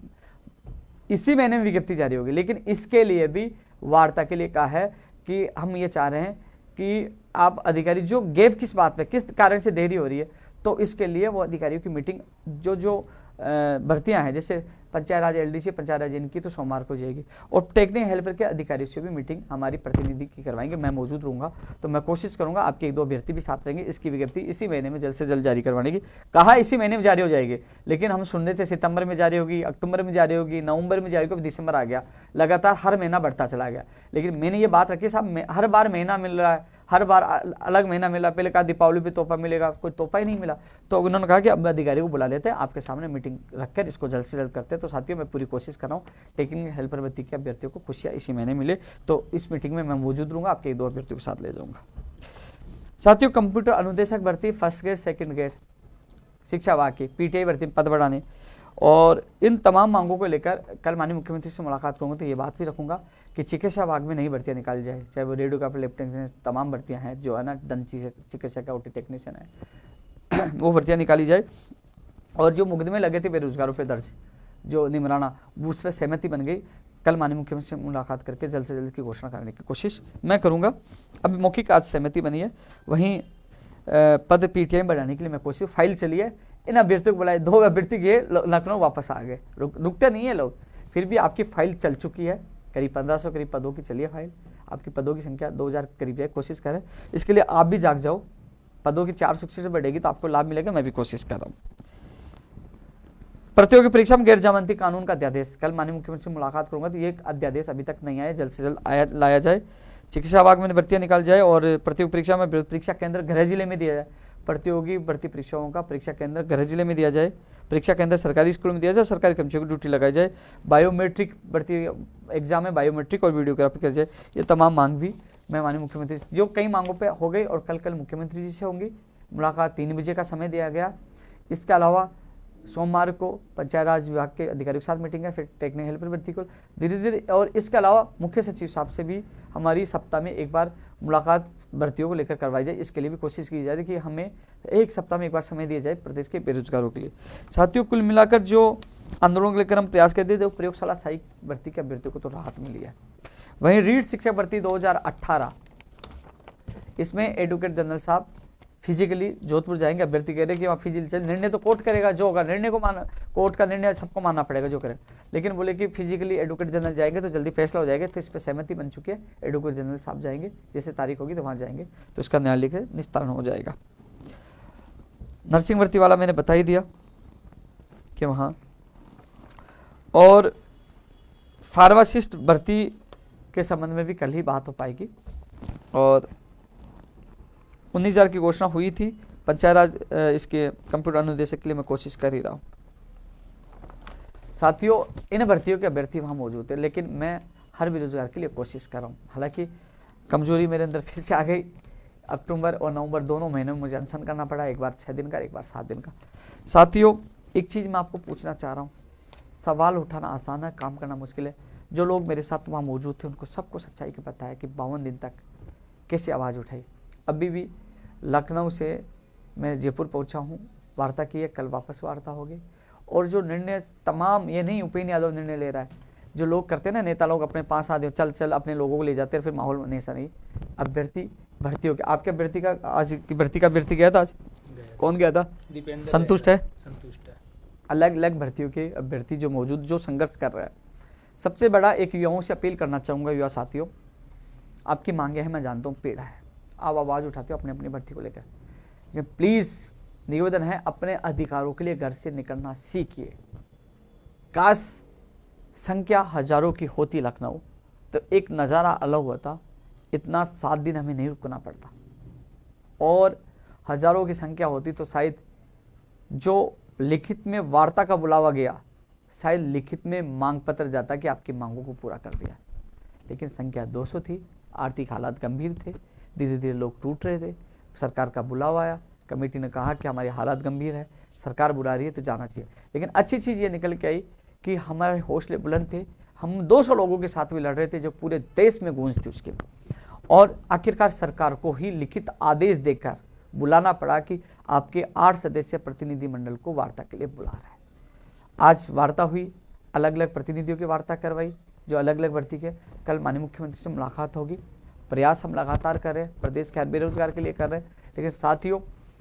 इसी महीने में विज्ञप्ति जारी होगी, लेकिन इसके लिए भी वार्ता के लिए कहा है कि हम ये चाह रहे हैं कि आप अधिकारी जो गैप किस बात पे, किस कारण से देरी हो रही है, तो इसके लिए वो अधिकारियों की मीटिंग जो भर्तियां हैं, जैसे पंचायत राज एलडीसी, पंचायत राज इनकी तो सोमवार को जाएगी। और टेक्निकल हेल्पर के अधिकारियों से भी मीटिंग हमारी प्रतिनिधि की करवाएंगे, मैं मौजूद रहूंगा, तो मैं कोशिश करूंगा आपके 1-2 अभ्यर्थी भी साथ रहेंगे। इसकी विज्ञप्ति इसी महीने में जल्द से जल्द जारी करवाने की कहा, इसी महीने में जारी हो जाएगी, लेकिन हम सुनने से सितंबर में जारी होगी, अक्टूबर में जारी होगी, नवंबर में जारी होगी, दिसंबर आ गया, लगातार हर महीना बढ़ता चला गया। लेकिन मैंने ये बात रखी साहब, हर बार महीना मिल रहा है, हर बार अलग महीना मिला, पहले कहा दीपावली पे तोहफा मिलेगा, कोई तोहफा ही नहीं मिला, तो उन्होंने कहा कि अब अधिकारी को बुला लेते हैं, आपके सामने मीटिंग रखकर इसको जल्द से जल्द करते हैं। तो साथियों मैं पूरी कोशिश कर रहा हूँ टेक्निकल हेल्पर भर्ती के अभ्यर्थियों को खुशियाँ इसी महीने मिले, तो इस मीटिंग में मैं मौजूद रहूंगा, आपके 1-2 अभ्यर्थियों के साथ ले जाऊंगा। साथियों कंप्यूटर अनुदेशक भर्ती 1st ग्रेड 2nd ग्रेड शिक्षा विभाग की पीटीआई भर्ती पद बढ़ाने और इन तमाम मांगों को लेकर कल माननीय मुख्यमंत्री से मुलाकात करूंगा, तो ये बात भी रखूंगा कि चिकित्सा विभाग में नई भर्तियां निकाली जाए, चाहे वो रेडियोग्राफर, लैब टेक्नीशियन, तमाम भर्तियां हैं जो है ना, दंत चिकित्सक का, ओटी टेक्नीशियन है वो भर्तियां निकाली जाए। और जो मुकदमे लगे थे बेरोजगारों पर दर्ज, जो निमराना, उस पर सहमति बन गई। कल माननीय मुख्यमंत्री से मुलाकात करके जल्द से जल्द की घोषणा करने की कोशिश मैं करूंगा। अब मौखिक आज सहमति बनी है, वहीं पद पीटीआई बढ़ाने के लिए मैं कोशिश, फाइल चली है, इन अभ्यर्थियों को बुलाए, 2 अभ्यर्थी गए लखनऊ वापस आ गए, रुकते नहीं है लोग, फिर भी आपकी फाइल चल चुकी है, करीब 1500 करीब पदों की चली है फाइल, आपकी पदों की संख्या 2000 करीब जाए, कोशिश करें इसके लिए आप भी जाग जाओ, पदों की 400 से बढ़ेगी तो आपको लाभ मिलेगा, मैं भी कोशिश कर रहा हूँ। प्रतियोगी परीक्षा में गैर जमानती कानून का अध्यादेश, कल माननीय मुख्यमंत्री से मुलाकात करूंगा, तो ये अध्यादेश अभी तक नहीं आया, जल्द से जल्द लाया जाए, चिकित्सा विभाग में भर्तियां निकाल जाए और प्रतियोगी परीक्षा में परीक्षा केंद्र गृह जिले में दिया जाए, प्रतियोगी भर्ती परीक्षाओं का परीक्षा केंद्र गृह जिले में दिया जाए, परीक्षा केंद्र सरकारी स्कूल में दिया जाए, सरकारी कर्मचारियों की ड्यूटी लगाई जाए, बायोमेट्रिक भर्ती एग्जाम में बायोमेट्रिक और वीडियोग्राफी कर जाए। ये तमाम मांग भी मैं माननीय मुख्यमंत्री जो कई मांगों पे हो गई और कल मुख्यमंत्री जी से होंगी मुलाकात, 3 बजे का समय दिया गया। इसके अलावा सोमवार को पंचायत राज विभाग के अधिकारियों के साथ मीटिंग है, फिर टेक्निकल हेल्पर भर्ती को धीरे धीरे, और इसके अलावा मुख्य सचिव साहब से भी हमारी सप्ताह में एक बार मुलाकात भर्तियों को लेकर करवाई जाए, इसके लिए भी कोशिश की जाए कि हमें 1 सप्ताह में एक बार समय दिया जाए प्रदेश के बेरोजगारों के लिए। साथियों कुल मिलाकर जो आंदोलन को लेकर हम प्रयास करते थे, प्रयोगशाला सहायक भर्ती के अभ्यर्थियों को तो राहत मिली है। वहीं रीट शिक्षक भर्ती 2018, इसमें एडवोकेट जनरल साहब फिजिकली जोधपुर जाएंगे, अभ्यर्थी कह रहे हैं कि वहाँ फिजिकल निर्णय तो कोर्ट करेगा, जो होगा निर्णय को माना, कोर्ट का निर्णय सबको मानना पड़ेगा जो करेगा, लेकिन बोले कि फिजिकली एडवोकेट जनरल जाएंगे तो जल्दी फैसला हो जाएगा, तो इस पर सहमति बन चुकी है, एडवोकेट जनरल साहब जाएंगे, जैसे तारीख होगी तो वहाँ जाएंगे, तो इसका न्यायालय के निस्तारण हो जाएगा। नर्सिंग भर्ती वाला मैंने बता ही दिया कि वहाँ, और फार्मासिस्ट भर्ती के संबंध में भी कल ही बात हो पाएगी, और 19,000 की घोषणा हुई थी पंचायत राज इसके कंप्यूटर अनुदेशक के लिए मैं कोशिश कर ही रहा हूँ। साथियों इन भर्तियों के अभ्यर्थी वहाँ मौजूद है, लेकिन मैं हर बेरोजगार के लिए कोशिश कर रहा हूँ। हालांकि कमजोरी मेरे अंदर फिर से आ गई, अक्टूबर और नवंबर दोनों महीने में मुझे अनशन करना पड़ा, एक बार 6 दिन का, एक बार 7 दिन का। साथियों एक चीज़ मैं आपको पूछना चाह रहा हूँ, सवाल उठाना आसान है, काम करना मुश्किल है। जो लोग मेरे साथ वहाँ मौजूद थे उनको सबको सच्चाई का पता है कि 52 दिन तक कैसे आवाज़ उठाई। अभी भी लखनऊ से मैं जयपुर पहुंचा हूं, वार्ता की है, कल वापस वार्ता होगी। और जो निर्णय तमाम, ये नहीं उपेंद्र यादव निर्णय ले रहा है, जो लोग करते हैं ना, नेता लोग अपने पास आते चल चल अपने लोगों को ले जाते हैं, फिर माहौल में ऐसा नहीं। अभ्यर्थी भर्ती हो गया, आपके अभ्यर्थी का आज की भर्ती का अभ्यर्थी गया था आज, कौन गया था? संतुष्ट है? संतुष्ट है। अलग अलग भर्तियों के अभ्यर्थी जो मौजूद, जो संघर्ष कर रहे हैं। सबसे बड़ा एक युवाओं से अपील करना चाहूँगा, युवा साथियों, आपकी मांगे हैं, मैं जानता हूँ, पीड़ा है, आप आवाज़ उठाते हो अपनी अपनी भर्ती को लेकर, लेकिन प्लीज़ निवेदन है, अपने अधिकारों के लिए घर से निकलना सीखिए। काश संख्या हजारों की होती लखनऊ तो एक नज़ारा अलग होता, इतना 7 दिन हमें नहीं रुकना पड़ता, और हजारों की संख्या होती तो शायद जो लिखित में वार्ता का बुलावा गया, शायद लिखित में मांग पत्र जाता कि आपकी मांगों को पूरा कर दिया। लेकिन संख्या 200 थी, आर्थिक हालात गंभीर थे, धीरे धीरे लोग टूट रहे थे, सरकार का बुलावा आया, कमेटी ने कहा कि हमारे हालात गंभीर है, सरकार बुला रही है तो जाना चाहिए। लेकिन अच्छी चीज़ ये निकल के आई कि हमारे हौसले बुलंद थे, हम 200 लोगों के साथ भी लड़ रहे थे जो पूरे देश में गूंज थी उसके, और आखिरकार सरकार को ही लिखित आदेश देकर बुलाना पड़ा कि आपके 8 सदस्यीय प्रतिनिधिमंडल को वार्ता के लिए बुला रहा है। आज वार्ता हुई, अलग अलग प्रतिनिधियों की वार्ता करवाई जो अलग अलग भर्ती के। कल माननीय मुख्यमंत्री से मुलाकात होगी। प्रयास हम लगातार कर रहे हैं, प्रदेश के हर बेरोजगार के लिए कर रहे हैं। लेकिन साथियों,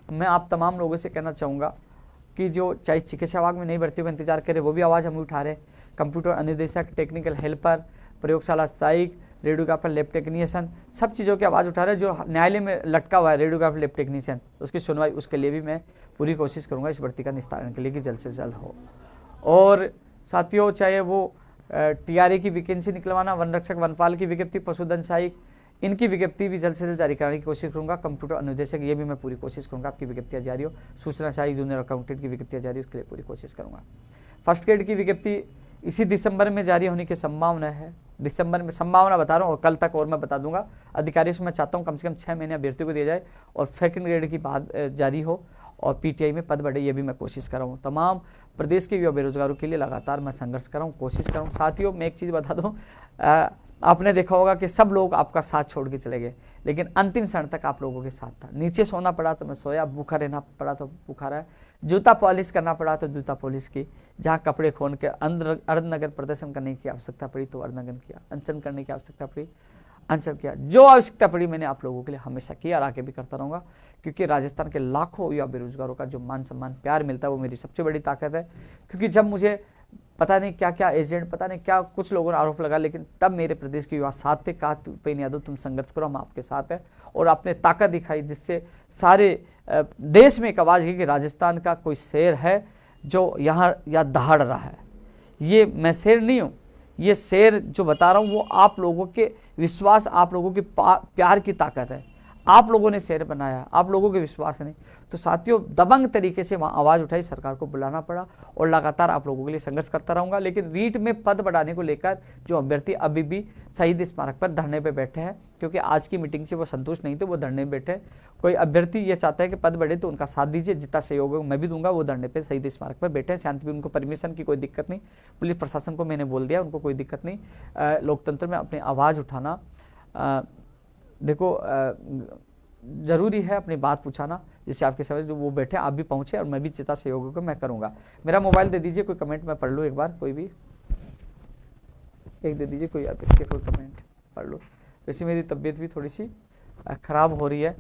मैं आप तमाम लोगों से कहना चाहूँगा कि जो चाहे चिकित्सा विभाग में नई भर्तियों का इंतजार करें, वो भी आवाज़ हम उठा रहे हैं। कंप्यूटर अनुदेशक, टेक्निकल हेल्पर, प्रयोगशाला सहायक, रेडियोग्राफर, लैब टेक्नीशियन, सब चीज़ों की आवाज़ उठा रहे हैं। जो न्यायालय में लटका हुआ है रेडियोग्राफर, लैब टेक्नीशियन, उसकी सुनवाई, उसके लिए भी मैं पूरी कोशिश करूँगा इस भर्ती का निस्तारण के लिए कि जल्द से जल्द हो। और साथियों, चाहे वो TRA की वैकेंसी निकलवाना, वन रक्षक, वनपाल की विज्ञप्ति, पशुधन सहायक, इनकी विज्ञप्ति भी जल्द से जल्द जारी कराने की कोशिश करूंगा। कंप्यूटर अनुदेशक, ये भी मैं पूरी कोशिश करूंगा आपकी विज्ञप्तियाँ जारी हो। सूचना सहायक, जूनियर अकाउंटेंट की विज्ञप्तियाँ जारी हो, उसके लिए पूरी कोशिश करूंगा। फर्स्ट ग्रेड की विज्ञप्ति इसी दिसंबर में जारी होने की संभावना है। दिसंबर में संभावना बता रहा हूँ, और कल तक और मैं बता दूंगा। अधिकारियों से मैं चाहता हूँ कम से कम 6 महीने अभ्यर्थियों को दिया जाए और सेकंड ग्रेड की बात जारी हो, और PTI में पद बढ़े, ये भी मैं कोशिश कर रहा हूँ। तमाम प्रदेश के युवा बेरोजगारों के लिए लगातार मैं संघर्ष कर रहा हूँ, कोशिश कर रहा हूँ। साथियों, मैं एक चीज़ बता दूँ, आपने देखा होगा कि सब लोग आपका साथ छोड़ के चले गए, लेकिन अंतिम क्षण तक आप लोगों के साथ था। नीचे सोना पड़ा तो मैं सोया, भूखा रहना पड़ा तो भूखा रहा, जूता पॉलिश करना पड़ा तो जूता पॉलिश की, जहाँ कपड़े खोल के अर्धनग्न प्रदर्शन करने की आवश्यकता पड़ी तो अर्धनग्न किया, अनशन करने की आवश्यकता पड़ी अनशन किया। जो आवश्यकता पड़ी मैंने आप लोगों के लिए हमेशा किया और आगे भी करता रहूँगा, क्योंकि राजस्थान के लाखों युवा बेरोजगारों का जो मान सम्मान प्यार मिलता है वो मेरी सबसे बड़ी ताकत है। क्योंकि जब मुझे पता नहीं क्या क्या एजेंट, पता नहीं क्या कुछ लोगों ने आरोप लगा, लेकिन तब मेरे प्रदेश के युवा साथ थे, कहा उपेंद्र यादव तुम संघर्ष करो, हम आपके साथ हैं, और आपने ताकत दिखाई जिससे सारे देश में एक आवाज़ की कि राजस्थान का कोई शेर है जो यहाँ या दहाड़ रहा है। ये मैं शेर नहीं हूँ, ये शेर जो बता रहा हूँ वो आप लोगों के विश्वास, आप लोगों के प्यार की ताकत है। आप लोगों ने शेर बनाया, आप लोगों के विश्वास नहीं। तो साथियों, दबंग तरीके से वहाँ आवाज़ उठाई, सरकार को बुलाना पड़ा, और लगातार आप लोगों के लिए संघर्ष करता रहूँगा। लेकिन रीट में पद बढ़ाने को लेकर जो अभ्यर्थी अभी भी शहीद स्मारक पर धरने पे बैठे हैं, क्योंकि आज की मीटिंग से वो संतुष्ट नहीं थे, वो धरने पे बैठे। कोई अभ्यर्थी ये चाहता है कि पद बढ़े तो उनका साथ दीजिए, जितना सहयोग मैं भी दूंगा। वो धरने पे शहीद स्मारक पर बैठे हैं शांति, उनको परमिशन की कोई दिक्कत नहीं। पुलिस प्रशासन को मैंने बोल दिया, उनको कोई दिक्कत नहीं। लोकतंत्र में अपनी आवाज़ उठाना, देखो जरूरी है अपनी बात पूछाना, जिससे आपके समझ जो वो बैठे आप भी पहुंचे, और मैं भी चिता सहयोग को मैं करूंगा। मेरा मोबाइल दे दीजिए, कोई कमेंट मैं पढ़ लूँ एक बार, कोई भी एक दे दीजिए, कोई आप इसके कोई कमेंट पढ़ लो। वैसे मेरी तबीयत भी थोड़ी सी खराब हो रही है,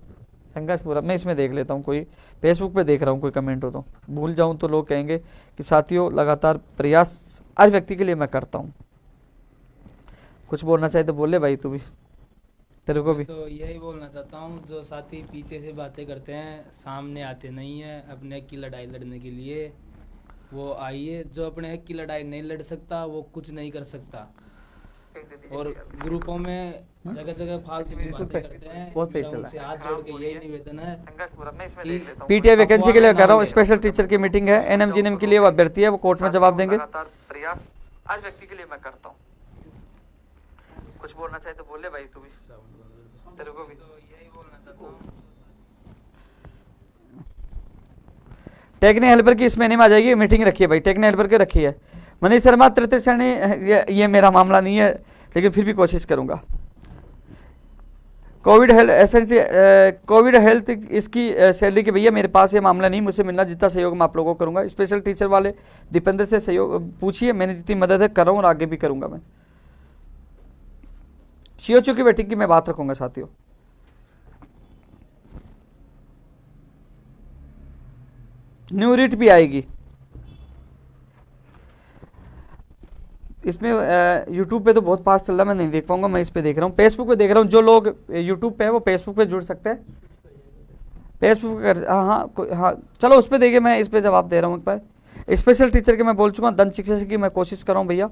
संघर्ष पूरा मैं इसमें देख लेता हूँ। कोई फेसबुक पे देख रहा हूँ, कोई कमेंट हो तो भूल जाऊँ तो लोग कहेंगे कि साथियों लगातार प्रयास हर व्यक्ति के लिए मैं करता हूँ। कुछ बोलना चाहे तो बोले भाई, तू भी, तेरे को भी। तो यही बोलना चाहता हूँ, जो साथी पीछे से बातें करते हैं, सामने आते नहीं है अपने हक की लड़ाई लड़ने के लिए, वो आइए। जो अपने हक की लड़ाई नहीं लड़ सकता वो कुछ नहीं कर सकता। और ग्रुपों में जगह जगह फालतू की बातें करते हैं, बहुत मेरा उनसे हाथ जोड़ के यही निवेदन है कि PTI वैकेंसी के लिए कर रहा हूँ, स्पेशल टीचर की मीटिंग है, NM GNM के लिए वो अभ्यर्थी है, वो कोर्ट में जवाब देंगे। प्रयास हर व्यक्ति के लिए मैं करता हूँ। कुछ बोलना चाहे तो बोले भाई, तू भी, तेरे को भी। यही बोलना चाहता हूँ। टेक्निकल हेल्पर की इस महीने में आ जाएगी, मीटिंग रखी है भाई, टेक्निकल हेल्पर की रखी है। मनीष शर्मा, तृतीय श्रेणी, ये मेरा मामला नहीं है, लेकिन फिर भी कोशिश करूंगा। कोविड हेल्थ इसकी सैलरी के भैया मेरे पास ये मामला नहीं, मुझसे मिलना, जितना सहयोग मैं आप लोगों को करूंगा। स्पेशल टीचर वाले दीपेंद्र से सहयोग पूछिए, मैंने जितनी मदद है कर रहा हूँ और आगे भी करूंगा मैं। सीओचू की बैठक की मैं बात रखूंगा साथियों। न्यू रीट भी आएगी इसमें। यूट्यूब पे तो बहुत फास्ट चल रहा है, मैं नहीं देख पाऊंगा, मैं इस पे देख रहा हूँ, फेसबुक पे देख रहा हूँ। जो लोग यूट्यूब पे है वो फेसबुक पे जुड़ सकते हैं। फेसबुक पर हाँ चलो उस पर देखिए, मैं इस पे जवाब दे रहा हूँ एक बार। स्पेशल टीचर के मैं बोल चुका हूँ, दंत शिक्षक की मैं कोशिश कर रहा हूँ भैया।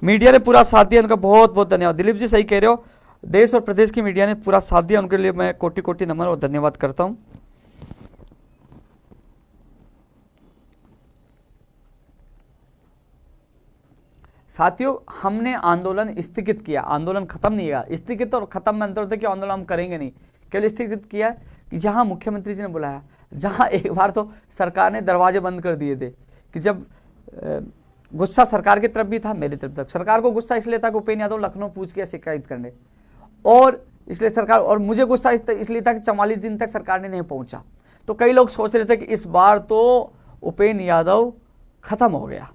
मीडिया ने पूरा साथ दिया, उनका बहुत बहुत धन्यवाद। दिलीप जी सही कह रहे हो, देश और प्रदेश की मीडिया ने पूरा साथ दिया, उनके लिए मैं कोटि कोटि नमन और धन्यवाद करता हूँ। साथियों हमने आंदोलन स्थगित किया, आंदोलन खत्म नहीं हुआ। स्थगित और खत्म में अंतर होता है कि आंदोलन हम करेंगे नहीं, केवल स्थगित किया कि जहां मुख्यमंत्री जी ने बुलाया, जहां एक बार तो सरकार ने दरवाजे बंद कर दिए थे कि जब गुस्सा सरकार की तरफ भी था, मेरी तरफ तक। सरकार को गुस्सा इसलिए था कि उपेंद्र यादव लखनऊ पूछ के शिकायत करने, और इसलिए सरकार, और मुझे गुस्सा इसलिए था कि 44 दिन तक सरकार ने नहीं पहुंचा। तो कई लोग सोच रहे थे कि इस बार तो उपेंद्र यादव खत्म हो गया,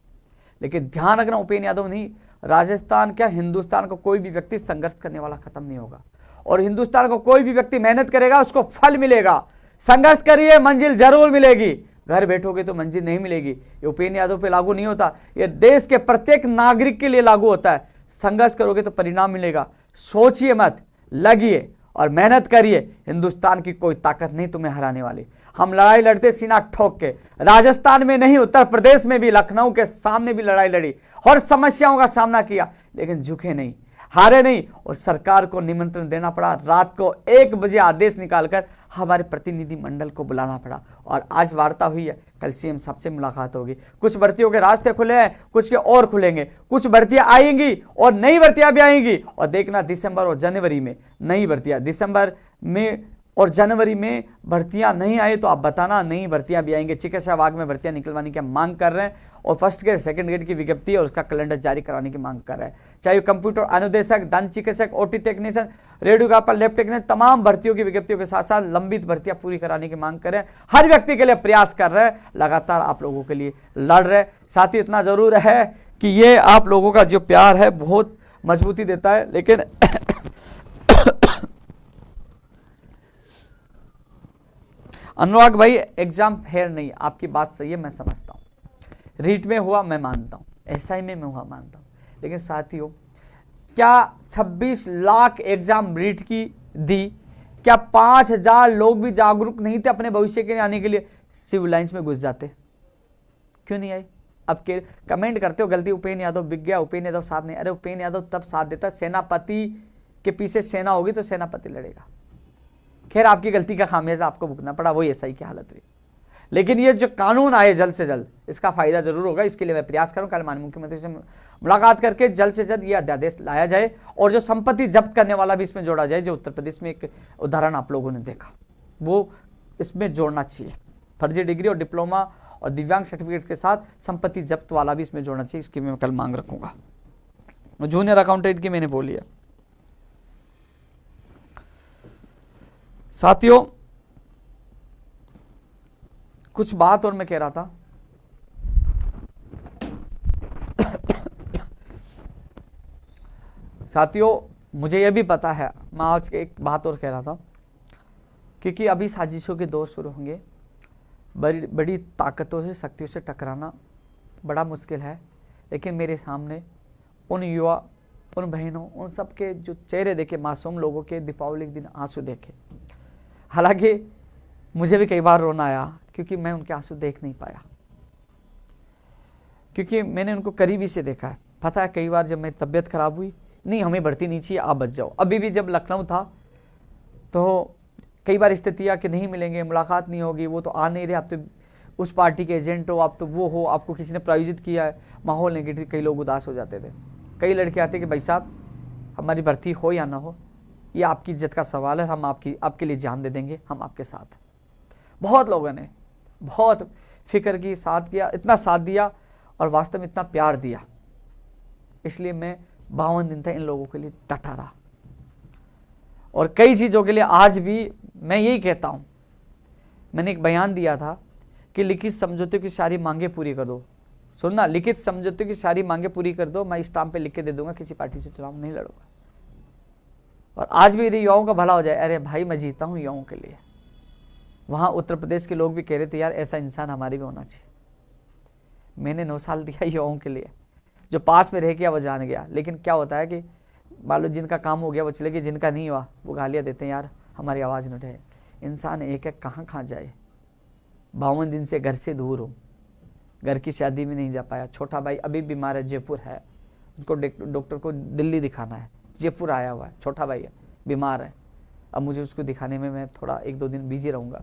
लेकिन ध्यान रखना उपेंद्र यादव नहीं, राजस्थान क्या हिंदुस्तान का कोई भी व्यक्ति संघर्ष करने वाला खत्म नहीं होगा। और हिंदुस्तान का कोई भी व्यक्ति मेहनत करेगा उसको फल मिलेगा। संघर्ष करिए, मंजिल जरूर मिलेगी। घर बैठोगे तो मंजिल नहीं मिलेगी। ये उपेंद्र यादव पे लागू नहीं होता, ये देश के प्रत्येक नागरिक के लिए लागू होता है। संघर्ष करोगे तो परिणाम मिलेगा। सोचिए मत, लगिए और मेहनत करिए। हिंदुस्तान की कोई ताकत नहीं तुम्हें हराने वाली। हम लड़ाई लड़ते सीना ठोक के, राजस्थान में नहीं, उत्तर प्रदेश में भी, लखनऊ के सामने भी लड़ाई लड़ी और समस्याओं का सामना किया, लेकिन झुके नहीं, हारे नहीं। और सरकार को निमंत्रण देना पड़ा, रात को 1 बजे आदेश निकालकर हमारे प्रतिनिधि मंडल को बुलाना पड़ा, और आज वार्ता हुई है। कल सीएम साहब से मुलाकात होगी। कुछ भर्तियों के रास्ते खुले हैं, कुछ के और खुलेंगे, कुछ भर्तियां आएंगी और नई भर्तियां भी आएंगी। और देखना दिसंबर और जनवरी में नई भर्तियां, दिसंबर में और जनवरी में भर्तियां नहीं आई तो आप बताना, नई भर्तियां भी आएंगे। चिकित्सा विभाग में भर्तियां निकलवाने की मांग कर रहे हैं, और फर्स्ट ग्रेड सेकंड ग्रेड की विज्ञप्ति और उसका कैलेंडर जारी कराने की मांग कर रहे हैं। चाहे कंप्यूटर अनुदेशक, दंत चिकित्सक, OT technician, radiographer, lab technician, तमाम भर्तियों की विज्ञप्तियों के साथ साथ लंबित भर्तियां पूरी कराने की मांग कर रहे हैं। हर व्यक्ति के लिए प्रयास कर रहे हैं, लगातार आप लोगों के लिए लड़ रहे। साथ ही इतना जरूर है कि ये आप लोगों का जो प्यार है बहुत मजबूती देता है। लेकिन अनुराग भाई एग्जाम फेयर नहीं, आपकी बात सही है, मैं समझता हूँ। रीट में हुआ मैं मानता हूँ, एसआई में हुआ मानता हूँ, लेकिन साथियों क्या 26 लाख एग्जाम रीट की दी? क्या 5000 लोग भी जागरूक नहीं थे अपने भविष्य के आने के लिए? सिविल लाइंस में घुस जाते, क्यों नहीं आए? अब के कमेंट करते हो गलती उपेंद्र यादव बिक गया, उपेंद्र यादव साथ नहीं। अरे उपेंद्र यादव तब साथ देता, सेनापति के पीछे सेना होगी तो सेनापति लड़ेगा। खैर आपकी गलती का खामियाजा आपको भुगतना पड़ा, वही एसआई की हालत हुई। लेकिन ये जो कानून आए जल्द से जल्द, इसका फायदा जरूर होगा। इसके लिए मैं प्रयास करूं, कल माननीय मुख्यमंत्री से मुलाकात करके जल्द से जल्द ये अध्यादेश लाया जाए, और जो संपत्ति जब्त करने वाला भी इसमें जोड़ा जाए। जो उत्तर प्रदेश में एक उदाहरण आप लोगों ने देखा, वो इसमें जोड़ना चाहिए। फर्जी डिग्री और डिप्लोमा और दिव्यांग सर्टिफिकेट के साथ संपत्ति जब्त वाला भी इसमें जोड़ना चाहिए। इसकी मैं कल मांग रखूंगा। जूनियर अकाउंटेंट की मैंने बोली है। साथियों कुछ बात और मैं कह रहा था, साथियों मुझे यह भी पता है, मैं आज एक बात और कह रहा था, क्योंकि अभी साजिशों के दौर शुरू होंगे। बड़ी बड़ी ताकतों से, शक्तियों से टकराना बड़ा मुश्किल है। लेकिन मेरे सामने उन युवा, उन बहनों, उन सब के जो चेहरे देखे, मासूम लोगों के दीपावली के दिन आंसू देखे। हालांकि मुझे भी कई बार रोना आया, क्योंकि मैं उनके आंसू देख नहीं पाया, क्योंकि मैंने उनको करीबी से देखा है। पता है कई बार जब मेरी तबीयत खराब हुई, नहीं हमें भर्ती नहीं चाहिए, आप बच जाओ। अभी भी जब लखनऊ था तो कई बार स्थितियाँ कि नहीं मिलेंगे, मुलाकात नहीं होगी, वो तो आ नहीं रहे, आप तो उस पार्टी के एजेंट हो, आप तो वो हो, आपको किसी ने प्रायोजित किया है, माहौल नेगेटिव, कई लोग उदास हो जाते थे। कई लड़के आते कि भाई साहब हमारी भर्ती हो या ना हो, ये आपकी इज्जत का सवाल है, हम आपके लिए जान दे देंगे, हम आपके साथ। बहुत लोगों ने बहुत फिक्र की, साथ किया, इतना साथ दिया और वास्तव में इतना प्यार दिया। इसलिए मैं 52 दिन तक इन लोगों के लिए डटा रहा। और कई चीज़ों के लिए आज भी मैं यही कहता हूँ। मैंने एक बयान दिया था कि लिखित समझौते की सारी मांगे पूरी कर दो। सुनना, लिखित समझौते की सारी मांगे पूरी कर दो, मैं स्टाम्प पे लिख के दे दूंगा, किसी पार्टी से चुनाव नहीं लड़ूंगा। और आज भी यदि युवाओं का भला हो जाए, अरे भाई मैं जीता हूँ युवाओं के लिए। वहाँ उत्तर प्रदेश के लोग भी कह रहे थे यार ऐसा इंसान हमारे भी होना चाहिए। मैंने 9 साल दिया युवाओं के लिए, जो पास में रह गया वो जान गया। लेकिन क्या होता है कि मान लो जिनका काम हो गया वो चले गए, जिनका नहीं हुआ वो गालियाँ देते हैं, यार हमारी आवाज़ न उठे। इंसान एक एक कहाँ जाए। 52 दिन से घर से दूर हूँ, घर की शादी में नहीं जा पाया। छोटा भाई अभी बीमार है, जयपुर है, उनको डॉक्टर को दिल्ली दिखाना है, जयपुर आया हुआ है। छोटा भाई है, बीमार है, अब मुझे उसको दिखाने में मैं थोड़ा 1-2 दिन बिजी रहूँगा।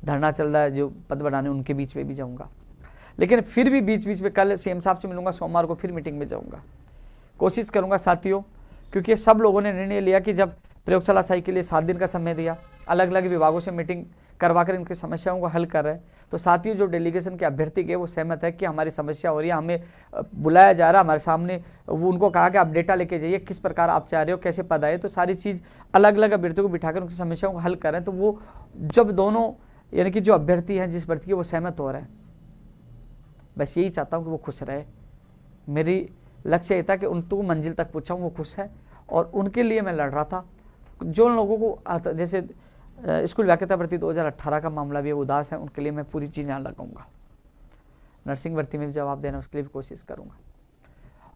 धरना चल रहा है जो पद बढ़ाने, उनके बीच में भी जाऊँगा। लेकिन फिर भी बीच बीच में कल सीएम साहब से मिलूंगा, सोमवार को फिर मीटिंग में जाऊँगा। कोशिश करूँगा साथियों, क्योंकि सब लोगों ने निर्णय लिया कि जब प्रयोगशाला साई के लिए 7 दिन का समय दिया, अलग अलग विभागों से मीटिंग करवाकर इनकी समस्याओं को हल कर रहे हैं। तो साथियों जो डेलीगेशन के अभ्यर्थी गए वो सहमत है कि हमारी समस्या हो रही है, हमें बुलाया जा रहा है हमारे सामने। वो उनको कहा कि आप डेटा लेके जाइए, किस प्रकार आप चाह रहे हो, कैसे पद आए। तो सारी चीज़ अलग अलग अभ्यर्थियों को बिठाकर उनकी समस्याओं को हल कर रहे हैं। तो वो जब दोनों यानी कि जो अभ्यर्थी हैं जिस भर्ती के वो सहमत हो रहे हैं, बस यही चाहता हूँ कि वो खुश रहे। मेरी लक्ष्य ये था कि उनको मंजिल तक पहुँचाऊँ, वो खुश है। और उनके लिए मैं लड़ रहा था। जो लोगों को जैसे स्कूल व्याख्याता भर्ती 2018 का मामला भी उदास है, उनके लिए मैं पूरी चीज़ यहाँ लगाऊंगा। नर्सिंग भर्ती में भी जवाब देना, उसके लिए भी कोशिश करूंगा।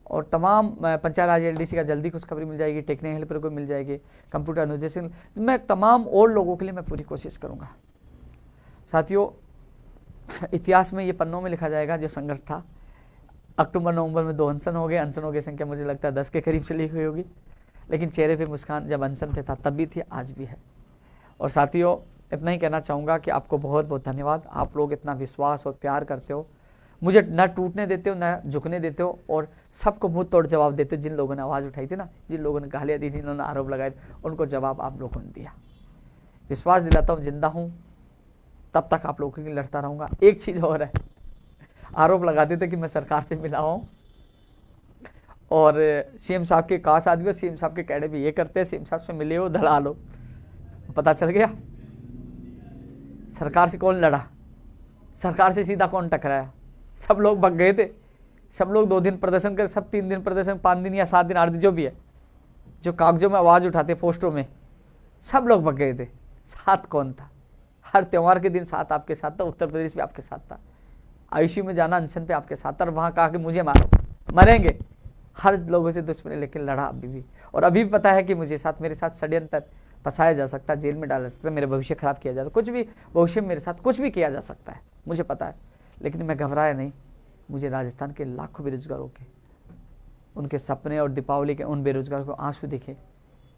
और तमाम पंचायत राज एलडीसी का जल्दी खुशखबरी मिल जाएगी, टेक्निकल हेल्पर को मिल जाएगी, कंप्यूटर अनुदेशन, मैं तमाम और लोगों के लिए मैं पूरी कोशिश करूँगा। साथियों इतिहास में ये पन्नों में लिखा जाएगा जो संघर्ष था। अक्टूबर नवंबर में 2 अनशन हो गए, अनशनों की संख्या मुझे लगता है 10 के करीब चली हुई होगी। लेकिन चेहरे पे मुस्कान जब अनशन पे था तब भी थी, आज भी है। और साथियों इतना ही कहना चाहूँगा कि आपको बहुत बहुत धन्यवाद। आप लोग इतना विश्वास और प्यार करते हो, मुझे न टूटने देते हो न झुकने देते हो, और सबको मुंह तोड़ जवाब देते हो। जिन लोगों ने आवाज़ उठाई थी ना, जिन लोगों ने गालियाँ दी थी, जिन्होंने आरोप लगाए थे, उनको जवाब आप लोगों ने दिया। विश्वास दिलाता हूँ जिंदा हूँ तब तक आप लोगों के लिए लड़ता रहूँगा। एक चीज़ और है, आरोप लगाते थे कि मैं सरकार से मिला हूँ और सीएम साहब के काश आदमी, सीएम साहब के कैडे भी ये करते हैं, सीएम साहब से मिले हो धड़ा लो। पता चल गया सरकार से कौन लड़ा, सरकार से सीधा कौन टकराया। सब लोग भग गए थे, सब लोग 2 दिन प्रदर्शन कर, सब 3 दिन प्रदर्शन, 5 दिन या 7 दिन 8 दिन जो भी है, जो कागजों में आवाज़ उठाते पोस्टरों में, सब लोग भग गए थे। साथ कौन था? हर त्यौहार के दिन साथ आपके साथ था, उत्तर प्रदेश में आपके साथ था, आईसीयू में जाना अनशन पे आपके साथ था, और वहाँ कहा कि मुझे मारो, मरेंगे। हर लोगों से दुश्मनी लेकिन लड़ा अभी भी, और अभी भी पता है कि मुझे साथ मेरे साथ षड्यंत्र फंसाया जा सकता है, जेल में डाला जा सकता है, मेरा भविष्य खराब किया जाता है, कुछ भी भविष्य में मेरे साथ कुछ भी किया जा सकता है, मुझे पता है। लेकिन मैं घबराया नहीं। मुझे राजस्थान के लाखों बेरोजगारों के, उनके सपने और दीपावली के उन बेरोजगारों को आंसू दिखे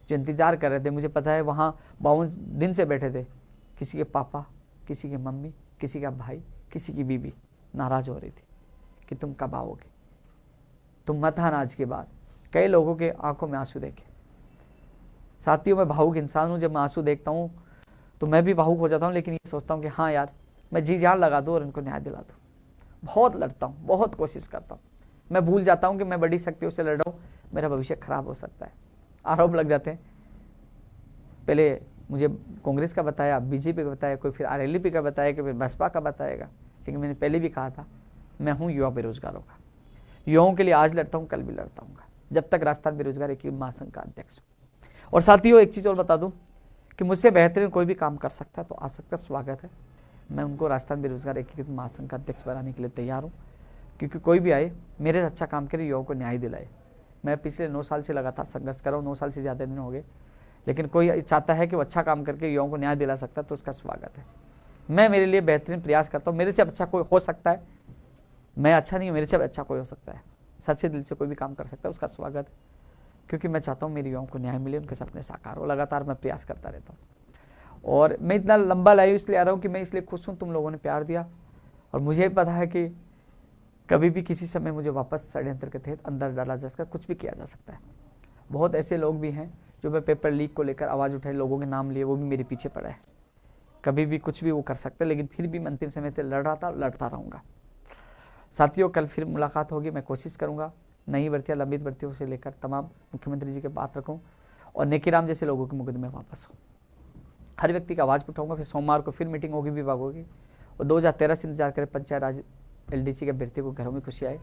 जो इंतजार कर रहे थे। मुझे पता है वहाँ 52 दिन से बैठे थे, किसी के पापा, किसी की मम्मी, किसी का भाई, किसी की बीवी नाराज हो रही थी कि तुम कब आओगे, तुम मत आना आज के बाद। कई लोगों के आंखों में आंसू देखे। साथियों मैं भावुक इंसान हूँ, जब मैं आंसू देखता हूँ तो मैं भी भावुक हो जाता हूँ। लेकिन ये सोचता हूँ कि हाँ यार मैं जी जान लगा दूँ और इनको न्याय दिला दूँ। बहुत लड़ता हूँ, बहुत कोशिश करता हूँ। मैं भूल जाता हूँ कि मैं बड़ी शक्तियों से लड़ रहा हूँ, मेरा भविष्य खराब हो सकता है। आरोप लग जाते हैं, पहले मुझे कांग्रेस का बताया, बीजेपी का बताया, कोई फिर आरएलपी का बताया, कि फिर बसपा का बताएगा। लेकिन मैंने पहले भी कहा था मैं हूँ युवा बेरोजगारों का, युवाओं के लिए आज लड़ता हूँ, कल भी लड़ता हूँ, जब तक राजस्थान बेरोजगार एक महासंघ का अध्यक्ष हूँ। और साथियों एक चीज़ और बता दूँ कि मुझसे बेहतरीन कोई भी काम कर सकता है तो आ सकता, स्वागत है। मैं उनको राजस्थान बेरोजगार एकीकृत महासंघ का अध्यक्ष बनाने के लिए तैयार हूँ, क्योंकि कोई भी आए मेरे से अच्छा काम करे, युवाओं को न्याय दिलाए। मैं पिछले 9 साल से लगातार संघर्ष कर रहा हूँ, 9 साल से ज़्यादा दिन हो गए। लेकिन कोई चाहता है कि वो अच्छा काम करके युवाओं को न्याय दिला सकता है तो उसका स्वागत है। मैं मेरे लिए बेहतरीन प्रयास करता हूँ, मेरे से अच्छा कोई हो सकता है, मैं अच्छा नहीं हूँ, मेरे से अच्छा कोई हो सकता है, सच्चे दिल से कोई भी काम कर सकता है, उसका स्वागत है। क्योंकि मैं चाहता हूँ मेरे युवाओं को न्याय मिले, उनके सपने साकार हो। लगातार मैं प्रयास करता रहता हूँ और मैं इतना लंबा लाइव इसलिए आ रहा हूँ कि मैं इसलिए खुश हूँ, तुम लोगों ने प्यार दिया और मुझे पता है कि कभी भी किसी समय मुझे वापस षड्यंत्र के तहत अंदर डाला जा सकता है, कुछ भी किया जा सकता है। बहुत ऐसे लोग भी हैं जो मैं पेपर लीक को लेकर आवाज़ उठाए, लोगों के नाम लिए, वो भी मेरे पीछे पड़ा है। कभी भी कुछ भी वो कर सकते हैं, लेकिन फिर भी मैं अंतिम समय तक लड़ रहा था, लड़ता रहूँगा। साथियों कल फिर मुलाकात होगी, मैं कोशिश करूँगा नई भर्तियाँ, लंबित भर्तियों से लेकर तमाम मुख्यमंत्री जी के बात रखूँ और नेकीराम जैसे लोगों के मुकदमे वापस हो। हर व्यक्ति की आवाज़ उठाऊंगा। फिर सोमवार को फिर मीटिंग होगी विभागों की, और 2013 से इंतजार करें पंचायत राज LDC के अभ्यर्थी को घरों में खुशी आए,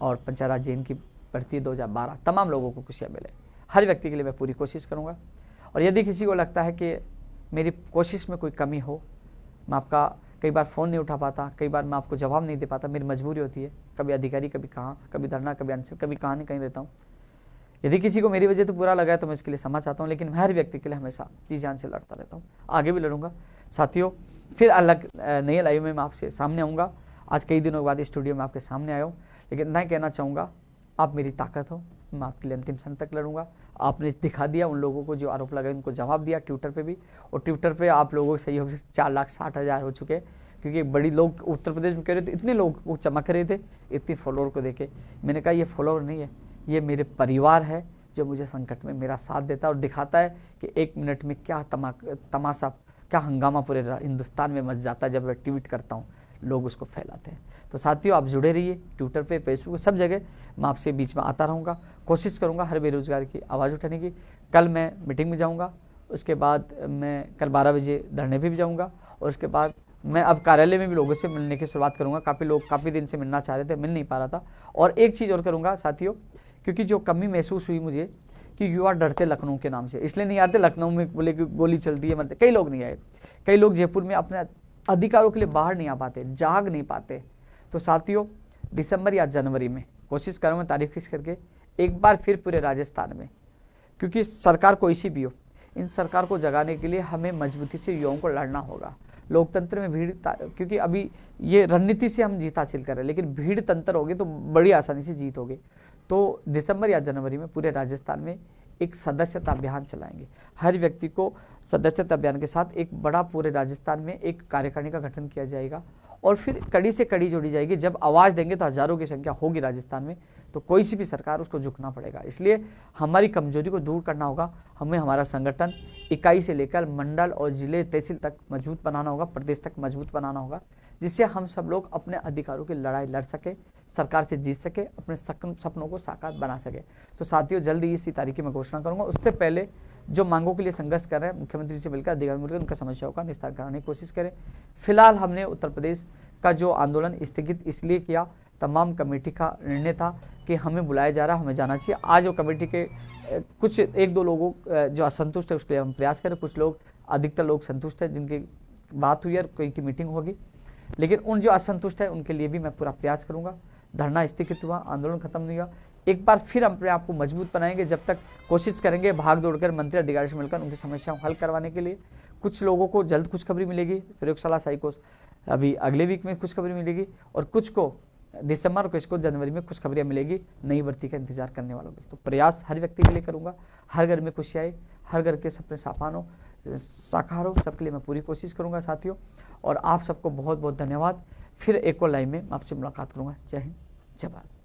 और पंचायत राज JN की भर्ती 2012 तमाम लोगों को खुशियाँ मिले। हर व्यक्ति के लिए मैं पूरी कोशिश करूँगा। और यदि किसी को लगता है कि मेरी कोशिश में कोई कमी हो, मैं आपका कई बार फ़ोन नहीं उठा पाता, कई बार मैं आपको जवाब नहीं दे पाता, मेरी मजबूरी होती है, कभी अधिकारी, कभी कहाँ, कभी धरना, कभी अनशन, कभी कहाँ नहीं कहीं रहता हूँ। यदि किसी को मेरी वजह तो बुरा लगा है तो मैं इसके लिए क्षमा चाहता हूँ, लेकिन मैं हर व्यक्ति के लिए हमेशा जी जान से लड़ता रहता हूँ, आगे भी लड़ूंगा। साथियों, फिर अलग नए लाइव में मैं आपसे सामने आऊँगा। आज कई दिनों के बाद स्टूडियो में आपके सामने आया हूँ, लेकिन इतना ही कहना चाहूँगा, आप मेरी ताकत हो, मैं आपके लिए अंतिम क्षण तक लड़ूंगा। आपने दिखा दिया उन लोगों को जो आरोप लगाए, उनको जवाब दिया ट्विटर पे भी, और ट्विटर पे आप लोगों के सहयोग से 4,60,000 हो चुके हैं, क्योंकि बड़ी लोग उत्तर प्रदेश में कह रहे थे, इतने लोग वो चमक रहे थे इतने फॉलोअर को देखे। मैंने कहा ये फॉलोअर नहीं है, ये मेरे परिवार है जो मुझे संकट में मेरा साथ देता है और दिखाता है कि 1 मिनट में क्या तमाशा, क्या हंगामा पूरे हिंदुस्तान में मच जाता है जब मैं ट्वीट करता हूँ, लोग उसको फैलाते हैं। तो साथियों, आप जुड़े रहिए ट्विटर पे, फेसबुक, सब जगह मैं आपसे बीच में आता रहूँगा। कोशिश करूँगा हर बेरोजगार की आवाज़ उठाने की। कल मैं मीटिंग में जाऊँगा, उसके बाद मैं कल 12 बजे धरने पे भी जाऊँगा, और उसके बाद मैं अब कार्यालय में भी लोगों से मिलने की शुरुआत करूँगा। काफ़ी लोग काफ़ी दिन से मिलना चाह रहे थे, मिल नहीं पा रहा था। और एक चीज़ और करूँगा साथियों, क्योंकि जो कमी महसूस हुई मुझे कि युवा डरते लखनऊ के नाम से, इसलिए नहीं आते लखनऊ में बोले कि गोली चलती है मरते, कई लोग नहीं आए। कई लोग जयपुर में अपने अधिकारों के लिए बाहर नहीं आ पाते, जाग नहीं पाते। तो साथियों, दिसंबर या जनवरी में कोशिश करूँगा तारीख फिक्स करके एक बार फिर पूरे राजस्थान में, क्योंकि सरकार कोई सी भी हो, इन सरकार को जगाने के लिए हमें मजबूती से युवाओं को लड़ना होगा। लोकतंत्र में भीड़, क्योंकि अभी ये रणनीति से हम जीत हासिल कर रहे हैं, लेकिन भीड़ तंत्र होगी तो बड़ी आसानी से जीत होगी। तो दिसंबर या जनवरी में पूरे राजस्थान में एक सदस्यता अभियान चलाएंगे। हर व्यक्ति को सदस्यता अभियान के साथ एक बड़ा पूरे राजस्थान में एक कार्यकारिणी का गठन किया जाएगा, और फिर कड़ी से कड़ी जोड़ी जाएगी। जब आवाज़ देंगे तो हज़ारों की संख्या होगी राजस्थान में, तो कोई सी भी सरकार उसको झुकना पड़ेगा। इसलिए हमारी कमजोरी को दूर करना होगा। हमें हमारा संगठन इकाई से लेकर मंडल और जिले तहसील तक मजबूत बनाना होगा, प्रदेश तक मजबूत बनाना होगा, जिससे हम सब लोग अपने अधिकारों की लड़ाई लड़ सके, सरकार से जीत सके, अपने सपनों को साकार बना सके। तो साथियों, जल्दी इसी तारीख की मैं घोषणा करूंगा। उससे पहले जो मांगों के लिए संघर्ष कर रहे हैं, मुख्यमंत्री से मिलकर, अधिकारी मिलकर उनका समस्याओं का निस्तार कराने की कोशिश करें। फिलहाल हमने उत्तर प्रदेश का जो आंदोलन स्थगित इसलिए किया, तमाम कमेटी का निर्णय था कि हमें बुलाया जा रहा है, हमें जाना चाहिए। आज वो कमेटी के कुछ 1-2 लोगों जो असंतुष्ट है उसके लिए हम प्रयास करें। कुछ लोग, अधिकतर लोग संतुष्ट है, जिनकी बात हुई है, कोई की मीटिंग होगी, लेकिन उन जो असंतुष्ट है उनके लिए भी मैं पूरा प्रयास करूंगा। धरना स्थगित हुआ, आंदोलन खत्म नहीं हुआ, एक बार फिर हम अपने आप को मजबूत बनाएंगे। जब तक कोशिश करेंगे भाग दौड़कर मंत्री अधिकारी से मिलकर उनकी समस्याओं हल करवाने के लिए। कुछ लोगों को जल्द खुशखबरी मिलेगी, प्रयोगशाला साई को अभी अगले वीक में खुशखबरी मिलेगी, और कुछ को दिसंबर और कुछ को जनवरी में खुशखबरियाँ मिलेगी नई भर्ती का इंतजार करने वालों को। तो प्रयास हर व्यक्ति के लिए करूँगा, हर घर में खुशी आए, हर घर के सपने साकार हो, सबके लिए मैं पूरी कोशिश करूँगा साथियों। और आप सबको बहुत बहुत धन्यवाद। फिर एक और लाइव में आपसे मुलाकात करूँगा। जय हिंद, जय भारत।